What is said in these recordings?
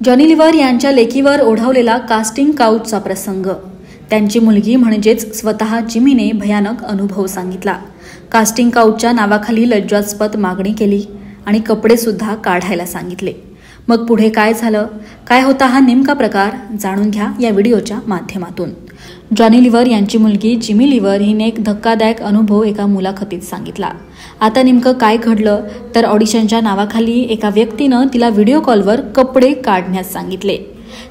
Johnny liver यांच्या लेकीवर ओढवलेला casting काउचचा प्रसंग। त्यांची मुलगी म्हणजेच स्वतः जिमीने भयानक अनुभव सांगितला। कास्टिंग काउचच्या नावाखाली लज्जास्पद मागणी केली आणि कपडे सुद्धा काढायला सांगितले। मग पुढे काय झालं, काय होता हा नेमका प्रकार, जाणून घ्या या व्हिडिओच्या माध्यमातून। जॉनी लिव्हर यांची मुलगी जिमी लिव्हर हिने एक धक्कादायक अनुभव एका मुलाखतीत सांगितला। आता नेमकं काय घडलं तर ऑडिशनच्या नावाखाली एका व्यक्तीनं तिला व्हिडिओ कॉलवर कपडे काढण्यास सांगितले।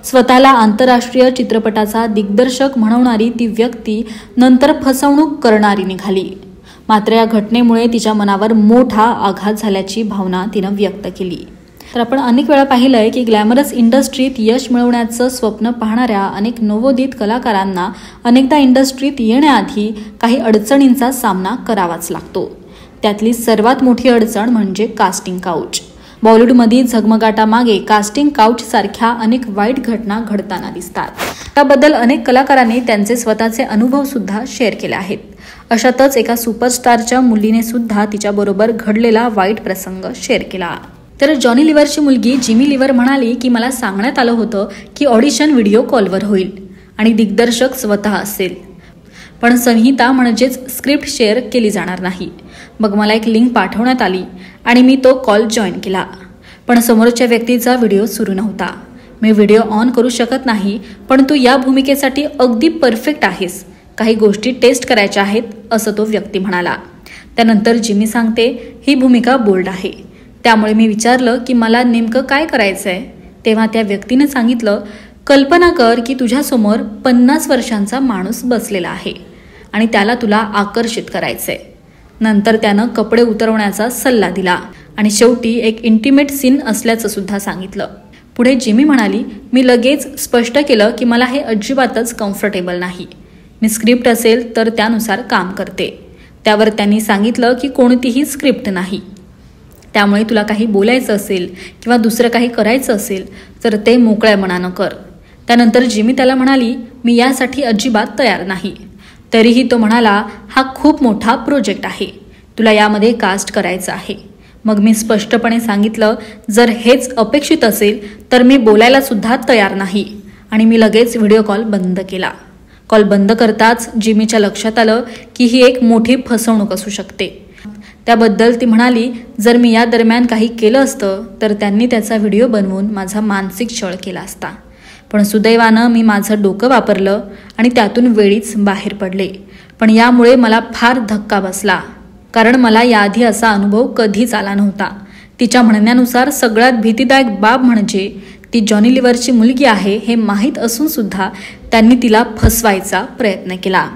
स्वतःला आंतरराष्ट्रीय चित्रपटाचा दिग्दर्शक म्हणवणारी ती व्यक्ती नंतर फसवणूक करणारी निघाली। मात्र या घटनेमुळे तिच्या मनावर मोठा आघात झाल्याची भावना तिनं व्यक्त केली। तर आपण अनेक वेळा पाहिलंय की ग्लॅमरस इंडस्ट्रीत यश मिळवण्याचं स्वप्न पाहणाऱ्या अनेक नवोदित कलाकारांना अनेकदा इंडस्ट्रीत येण्याआधी काही अडचणींचा सामना करावाच लागतो। त्यातली सर्वात मोठी अडचण म्हणजे कास्टिंग काउच। बॉलिवूडमध्ये झगमगाटामागे कास्टिंग काउच सारख्या अनेक वाईट घटना घडताना दिसतात। त्याबद्दल अनेक कलाकारांनी त्यांचे स्वतःचे अनुभव सुद्धा शेअर केले आहेत। अशातच एका सुपरस्टारच्या मुलीने सुद्धा तिच्याबरोबर घडलेला वाईट प्रसंग शेअर केला। तर जॉनी लिव्हरची मुलगी जिमी लिव्हर म्हणाली की मला सांगण्यात आलं होतं की ऑडिशन व्हिडिओ कॉलवर होईल आणि दिग्दर्शक स्वतः असेल, पण संहिता म्हणजेच स्क्रिप्ट शेअर केली जाणार नाही। मग मला एक लिंक पाठवण्यात आली आणि मी तो कॉल जॉईन केला, पण समोरच्या व्यक्तीचा व्हिडिओ सुरू नव्हता। मी व्हिडिओ ऑन करू शकत नाही, पण तू या भूमिकेसाठी अगदी परफेक्ट आहेस, काही गोष्टी टेस्ट करायच्या आहेत, असं तो व्यक्ती म्हणाला। त्यानंतर जिमी सांगते, ही भूमिका बोल्ड आहे, त्यामुळे मी विचारलं की मला नेमकं काय करायचंय। तेव्हा त्या व्यक्तीने सांगितलं, कल्पना कर की तुझ्यासमोर 50 वर्षांचा माणूस बसलेला आहे आणि त्याला तुला आकर्षित करायचंय। नंतर त्यानं कपडे उतरवण्याचा सल्ला दिला आणि शेवटी एक इंटिमेट सीन असल्याचं सुद्धा सांगितलं। पुढे जिमी म्हणाली, मी लगेच स्पष्ट केलं की मला हे अजिबातच कम्फर्टेबल नाही। मी स्क्रिप्ट असेल तर त्यानुसार काम करते। त्यावर त्यांनी सांगितलं की कोणतीही स्क्रिप्ट नाही, त्यामुळे तुला काही बोलायचं असेल किंवा दुसरं काही करायचं असेल तर ते मोकळ्या मनानं कर। त्यानंतर जिमी त्याला म्हणाली, मी यासाठी अजिबात तयार नाही। तरीही तो म्हणाला, हा खूप मोठा प्रोजेक्ट आहे, तुला यामध्ये कास्ट करायचं आहे। मग मी स्पष्टपणे सांगितलं, जर हेच अपेक्षित असेल तर मी बोलायला सुद्धा तयार नाही आणि मी लगेच व्हिडिओ कॉल बंद केला। कॉल बंद करताच जिमीच्या लक्षात आलं की ही एक मोठी फसवणूक असू शकते। त्याबद्दल ती म्हणाली, जर मी या दरम्यान काही केलं असतं तर त्यांनी त्याचा व्हिडिओ बनवून माझा मानसिक छळ केला असता, पण सुदैवानं मी माझं डोकं वापरलं आणि त्यातून वेळीच बाहेर पडले। पण यामुळे मला फार धक्का बसला, कारण मला याआधी असा अनुभव कधीच आला नव्हता। तिच्या म्हणण्यानुसार सगळ्यात भीतीदायक बाब म्हणजे ती जॉनी लिव्हरची मुलगी आहे हे माहीत असून सुद्धा त्यांनी तिला फसवायचा प्रयत्न केला।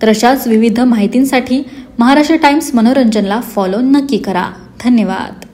तर अशाच विविध माहितींसाठी महाराष्ट्र टाइम्स मनोरंजनला फॉलो नक्की करा। धन्यवाद।